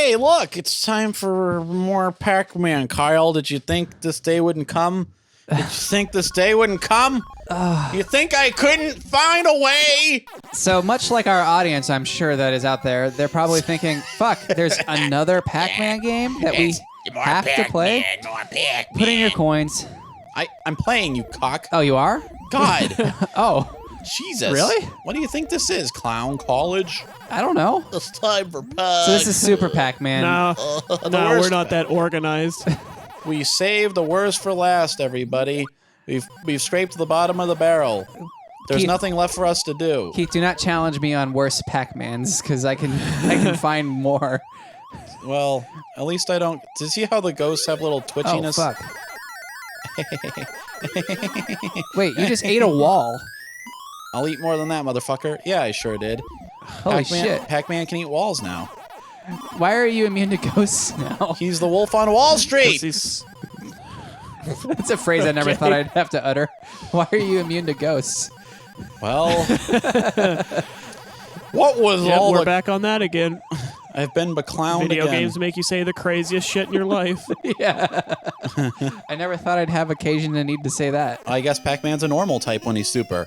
Hey, look, it's time for more Pac-Man. Kyle, did you think this day wouldn't come? Did you think this day wouldn't come? You think I couldn't find a way? So much like our audience, I'm sure that is out there, they're probably thinking, fuck, there's another Pac-Man game that we have to play? Put in your coins. I'm playing, you cock. Oh, you are? God. Oh. Jesus. Really? What do you think this is, clown college? I don't know. It's time for Pac. So this is Super Pac-Man. No, we're not that organized. We saved the worst for last, everybody. We've scraped the bottom of the barrel. There's Keith, nothing left for us to do. Keith, do not challenge me on worse Pac-Mans, because I can find more. Well, at least I don't... Do you see how the ghosts have little twitchiness? Oh, fuck. Wait, you just ate a wall. I'll eat more than that, motherfucker. Yeah, I sure did. Holy shit. Pac-Man can eat walls now. Why are you immune to ghosts now? He's the wolf on Wall Street! That's a phrase I never thought I'd have to utter. Why are you immune to ghosts? Well... what was all we're back on that again. I've been beclowned Video again. games make you say the craziest shit in your life. Yeah. I never thought I'd have occasion to need to say that. I guess Pac-Man's a normal type when he's super.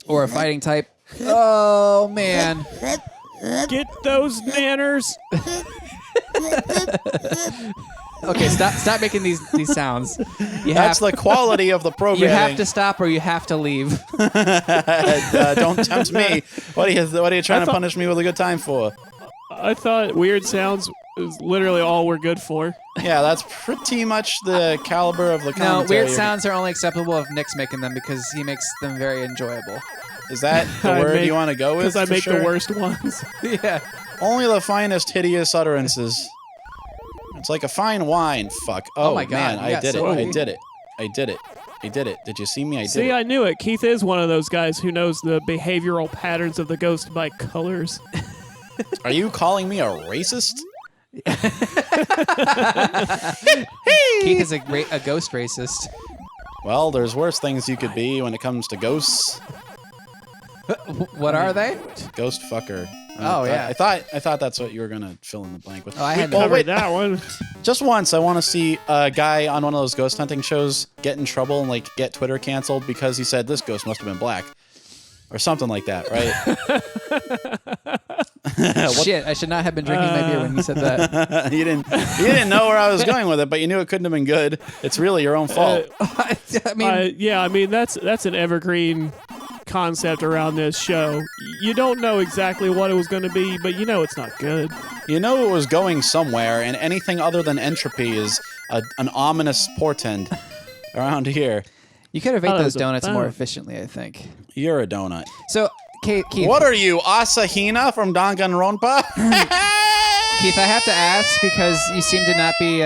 Or a fighting type. Oh, man. Get those manners. Okay, stop making these sounds. That's the quality of the programming. You have to stop or you have to leave. Don't tempt me. What are you trying to punish me with a good time for? I thought weird sounds is literally all we're good for. Yeah, that's pretty much the caliber of the commentary. No, weird sounds are only acceptable if Nick's making them because he makes them very enjoyable. Is that the word you want to go with? Because I make sure? the worst ones. Yeah. Only the finest hideous utterances. It's like a fine wine. Fuck. Oh, my God, man, I did it. so I did it. I did it. I did it. Did you see me? I did See, it. I knew it. Keith is one of those guys who knows the behavioral patterns of the ghost by colors. Are you calling me a racist? Keith is a ghost racist. Well, there's worse things you could be when it comes to ghosts. What are they? Ghost fucker. Oh, yeah. I thought that's what you were gonna fill in the blank with. Oh, I had Covered that one. Just once, I want to see a guy on one of those ghost hunting shows get in trouble and like get Twitter canceled because he said this ghost must have been black, or something like that, right? Shit, I should not have been drinking my beer when you said that. You didn't know where I was going with it, but you knew it couldn't have been good. It's really your own fault. I mean, yeah, I mean that's an evergreen concept around this show. You don't know exactly what it was going to be, but you know it's not good. You know it was going somewhere, and anything other than entropy is an ominous portent around here. you could have ate those a donuts more bone. efficiently, I think. You're a donut. So, Keith, What are you, Asahina from Danganronpa? Keith, I have to ask because you seem to not be.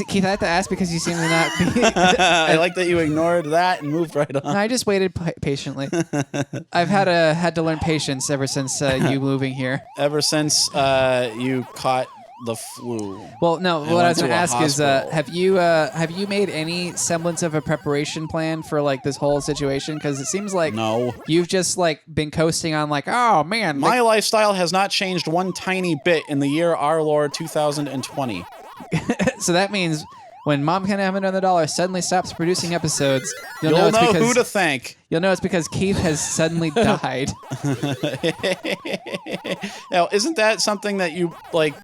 Keith, I have to ask because you seem to not be. I like that you ignored that and moved right on. I just waited patiently. I've had to learn patience ever since you moving here. Ever since you caught the flu. Well, no. What I was going to ask is, hospital. have you made any semblance of a preparation plan for like this whole situation? Because it seems like No. you've just like been coasting on like, oh man, My lifestyle has not changed one tiny bit in the year our Lord 2020. so that means when Mom Can Have Another Dollar suddenly stops producing episodes, you'll know You'll it's know because who to thank. you'll know it's because Keith has suddenly died. Now, isn't that something that you like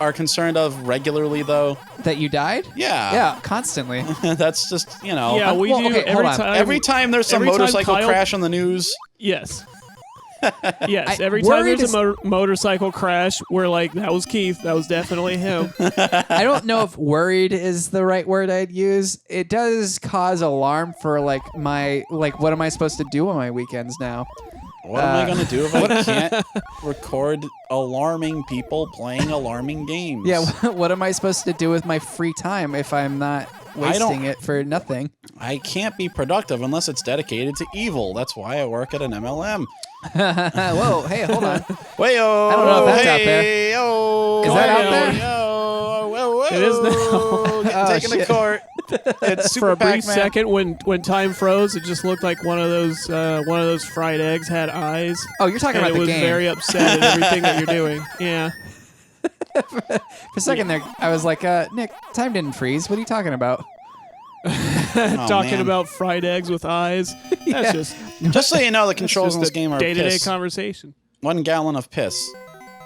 are concerned of regularly, though? That you died? Yeah. Yeah, constantly. That's just, you know. Yeah, we well, do okay, hold on. Every time there's some every time motorcycle Kyle- crash on the news. Yes. Yes, every time there's a motorcycle crash, we're like, that was Keith. That was definitely him. I don't know if worried is the right word I'd use. It does cause alarm for like what am I supposed to do on my weekends now? What am I going to do if I can't record alarming people playing alarming games? Yeah, what am I supposed to do with my free time if I'm not wasting it for nothing? I can't be productive unless it's dedicated to evil. That's why I work at an MLM. Whoa, hey, hold on. Way-o, I don't know if that's out there. hey-o, Is that out there? hey-o, It is now. Getting taken to court. It's Super For a brief Pac-Man. second, when time froze, it just looked like one of those fried eggs had eyes. Oh, you're talking And about it the was game. very upset at everything that you're doing. Yeah. For a second there, I was like, Nick, time didn't freeze. What are you talking about? Talking man. about fried eggs with eyes. That's just Just so you know, the controls in this a game are day-to-day piss. conversation. 1 gallon of piss.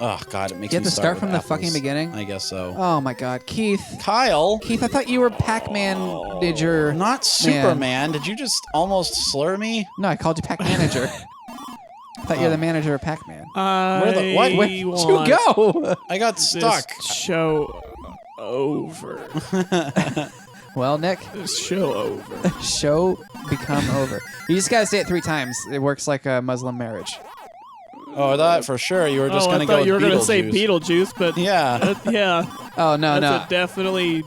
Oh, God, it makes You me have to start with from the apples. fucking beginning? I guess so. Oh my God, Keith. Kyle, Keith, I thought you were Pac-Man. Did your not Superman. Did you just almost slur me? No, I called you Pac-Manager. I thought you're the manager of Pac-Man. Where the- what? Where'd you want go? I got this stuck. show over. Well, Nick, This show over. show become over. You just gotta say it 3 times. It works like a Muslim marriage. Oh, that for sure. You were just I going to thought go you were with gonna say Beetlejuice. Beetlejuice, but Yeah. yeah, Oh no, that's a definitely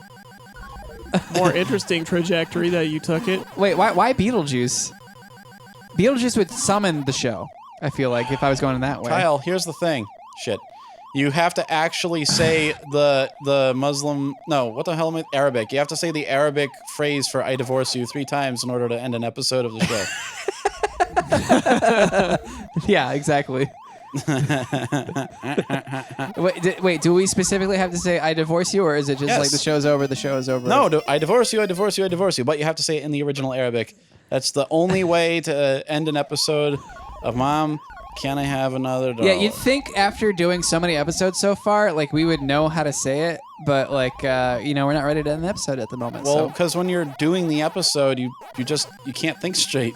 more interesting trajectory that you took it. Wait, why Beetlejuice? Beetlejuice would summon the show. I feel like if I was going in that way. Kyle, here's the thing. Shit. You have to actually say the Muslim... No, what the hell am I... Arabic. You have to say the Arabic phrase for I divorce you 3 times in order to end an episode of the show. Yeah, exactly. Wait, do we specifically have to say I divorce you, or is it just Yes. like the show's over, the show is over? No, I divorce you, I divorce you, I divorce you. But you have to say it in the original Arabic. That's the only way to end an episode of Mom, Can I Have Another Dollar? Yeah, you'd think after doing so many episodes so far, like we would know how to say it, but like we're not ready to end the episode at the moment. Well, So because when you're doing the episode, you can't think straight.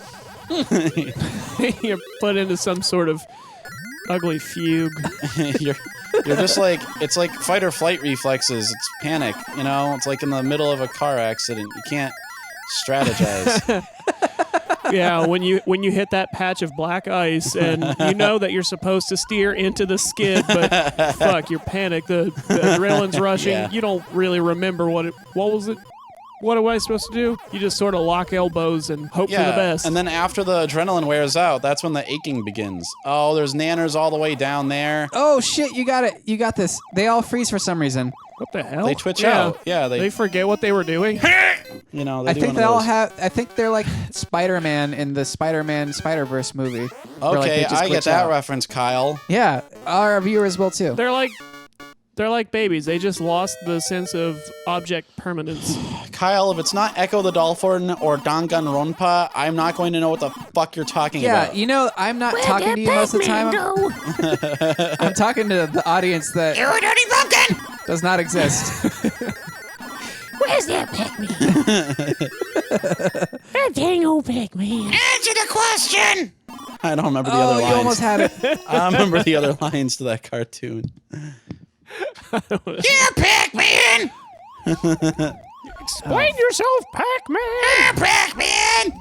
You're put into some sort of ugly fugue. you're just like, it's like fight or flight reflexes. It's panic, you know? It's like in the middle of a car accident. You can't strategize. Yeah, when you hit that patch of black ice and you know that you're supposed to steer into the skid, but fuck, you're panicked. The adrenaline's rushing. Yeah. You don't really remember what was it? What am I supposed to do? You just sort of lock elbows and hope for the best. And then after the adrenaline wears out, that's when the aching begins. Oh, there's nanners all the way down there. oh shit, you got it. You got this. They all freeze for some reason. what the hell? They twitch out. Yeah, They forget what they were doing. you know, I do think one they of all those. have. I think they're like Spider-Man in the Spider-Man Spider-Verse movie. where, like, Okay, they just I get glitch that out. reference, Kyle. Yeah, our viewers will too. They're like babies. They just lost the sense of object permanence. Kyle, if it's not Echo the Dolphin or Danganronpa, I'm not going to know what the fuck you're talking Yeah, about. you know, I'm not talking to you most of the time. I'm talking to the audience that You dirty pumpkin! does not exist. Where's that Pac-Man? That dang old Pac-Man. Answer the question! I don't remember the Oh, other you lines. almost had it. I don't remember the other lines to that cartoon. Yeah, Pac-Man! Explain yourself, Pac-Man! Ah, Pac-Man!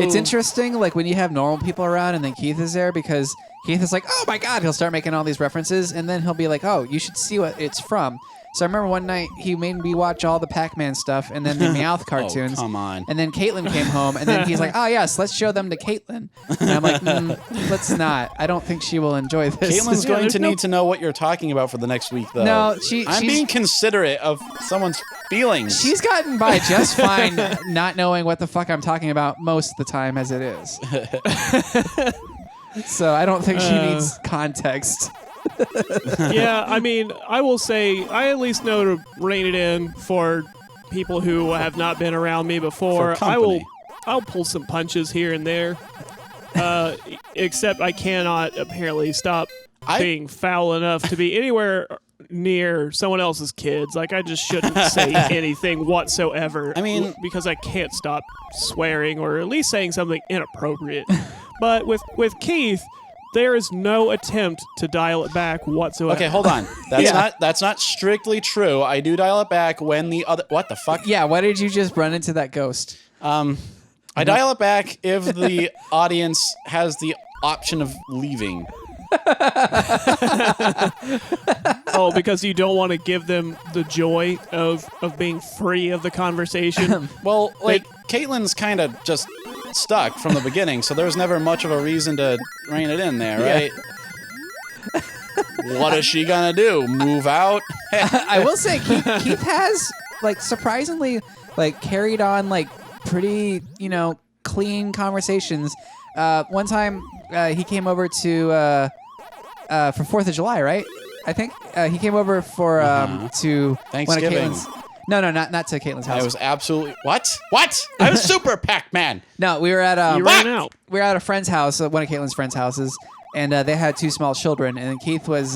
It's interesting, like when you have normal people around and then Keith is there, because Keith is like, oh my god, he'll start making all these references, and then he'll be like, oh, you should see what it's from. So I remember one night he made me watch all the Pac-Man stuff and then the Meowth cartoons. Oh, come on. And then Caitlin came home, and then he's like, oh yes, let's show them to Caitlin. And I'm like, let's not. I don't think she will enjoy this. Caitlin's going there's to no- need to know what you're talking about for the next week, though. No, I'm she's being considerate of someone's feelings. She's gotten by just fine not knowing what the fuck I'm talking about most of the time as it is. So I don't think she needs context. Yeah, I mean, I will say I at least know to rein it in for people who have not been around me before. For company. I'll pull some punches here and there. Except I cannot apparently stop being foul enough to be anywhere near someone else's kids. Like, I just shouldn't say anything whatsoever. I mean- because I can't stop swearing or at least saying something inappropriate. But with Keith, there is no attempt to dial it back whatsoever. Okay, hold on. That's not strictly true. I do dial it back when the other... What the fuck? Yeah, why did you just run into that ghost? I dial it back if the audience has the option of leaving. Oh, because you don't want to give them the joy of being free of the conversation. Well, like, Caitlin's kind of just stuck from the beginning, so there was never much of a reason to rein it in there, right? What is she gonna do? Move out? I will say Keith has like surprisingly like carried on like pretty clean conversations. One time he came over to for 4th of July, right? I think he came over for to Thanksgiving. One of Caitlin's. No, not to Caitlin's house. I was absolutely what? I was super Pac-Man. No, we were at You ran out. we were at a friend's house, one of Caitlin's friends' houses, and they had 2 small children. And then Keith was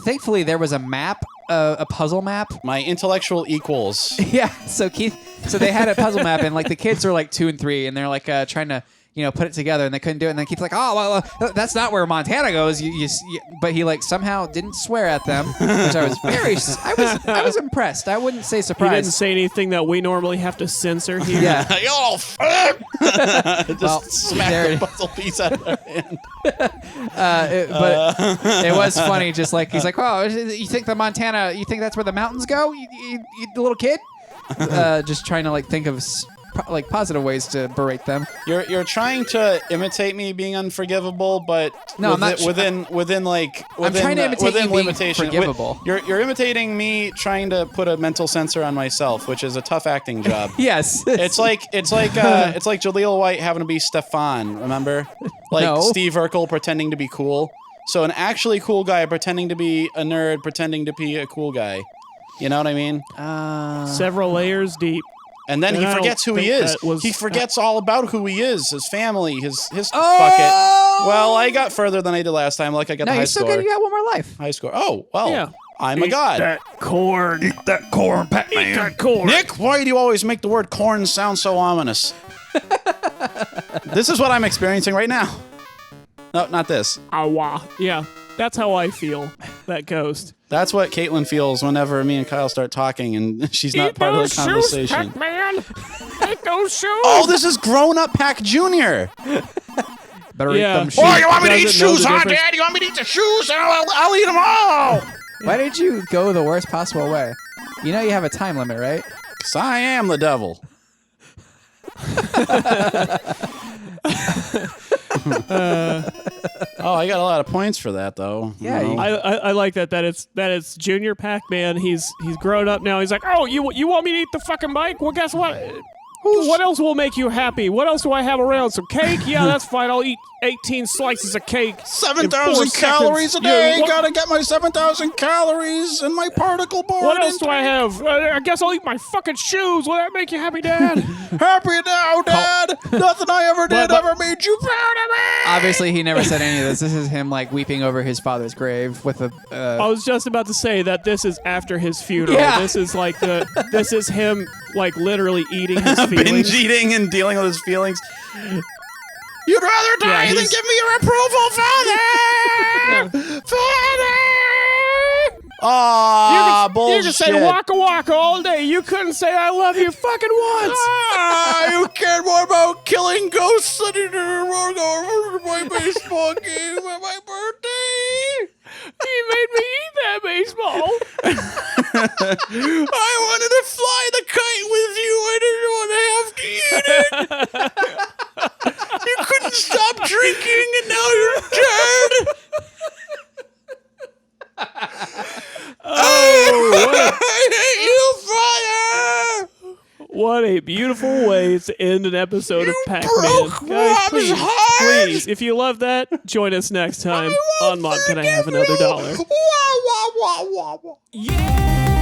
thankfully there was a map, a puzzle map. My intellectual equals. Yeah, so they had a puzzle map, and like the kids were like 2 and 3, and they're like trying to put it together, and they couldn't do it. And then Keith's like, oh well, that's not where Montana goes. But he like somehow didn't swear at them, which I was I was impressed. I wouldn't say He surprised. didn't say anything that we normally have to censor here. Yeah. Oh, fuck! Just Well, smack there- the puzzle piece out of their hand. But it was funny. Just like he's like, oh, you think Montana? You think that's where the mountains go? You little kid. Just trying to like think of like positive ways to berate them. You're trying to imitate me being unforgivable, but No, I'm not within I'm trying to imitate within you being limitation. forgivable. You're imitating me trying to put a mental censor on myself, which is a tough acting job. Yes. It's like Jaleel White having to be Stefan, remember? Like No. Steve Urkel pretending to be cool. So an actually cool guy pretending to be a nerd, pretending to be a cool guy. You know what I mean? Several layers deep. And then And he I don't forgets who he think is. that was- He forgets all about who he is, his family, his fuck it. Oh! Well, I got further than I did last time. Like I got No, the high you're still score. good. You got one more life. High score. Oh, well. Yeah. I'm a god. That corn. Eat that corn, Pac-Man. Eat that corn. Nick, why do you always make the word corn sound so ominous? This is what I'm experiencing right now. No, not this. Awa. Yeah, that's how I feel. That ghost. That's what Caitlin feels whenever me and Kyle start talking and she's not Eat part of those the conversation. shoes, Pac-Man. Eat those shoes. Oh, this is Grown Up Pac Jr. Better Yeah. eat them. Oh, Shoes. you want me to eat shoes, huh, Dad? You want me to eat the shoes? I'll eat them all. Why did you go the worst possible way? You know you have a time limit, right? 'Cause I am the devil. Oh, I got a lot of points for that, though. Yeah, You know? I like that it's Junior Pac-Man. He's grown up now. He's like, oh, you want me to eat the fucking bike? Well, guess what? What else will make you happy? What else do I have around? Some cake? Yeah, that's fine. I'll eat 18 slices of cake. 7,000 calories a day. Gotta get my 7,000 calories in my particle board. What else do I have? I guess I'll eat my fucking shoes. Will that make you happy, Dad? Happy now, Dad. Nothing I ever did But- ever made you proud of me. Obviously, he never said any of this. This is him like weeping over his father's grave with a. I was just about to say that this is after his funeral. Yeah. This is like this is him like literally eeating his feelings. Binge eating and dealing with his feelings. You'd rather die than he's- give me your approval, Father! Father! Aw, bullshit. You can say waka waka all day. You couldn't say I love you fucking once. You cared more about killing ghosts than you did going to my baseball game at my birthday. He made me eat that baseball. I wanted to fly the kite with you. I didn't want to have to eat it. You couldn't stop drinking, and now you're dead. I hate you, Father. What a beautiful way to end an episode of Pac-Man. broke Guys, Rob's heart. please, if you love that, join us next time on Mom, Can I Have Another Dollar? Wah, wah, wah, wah, wah. Yeah!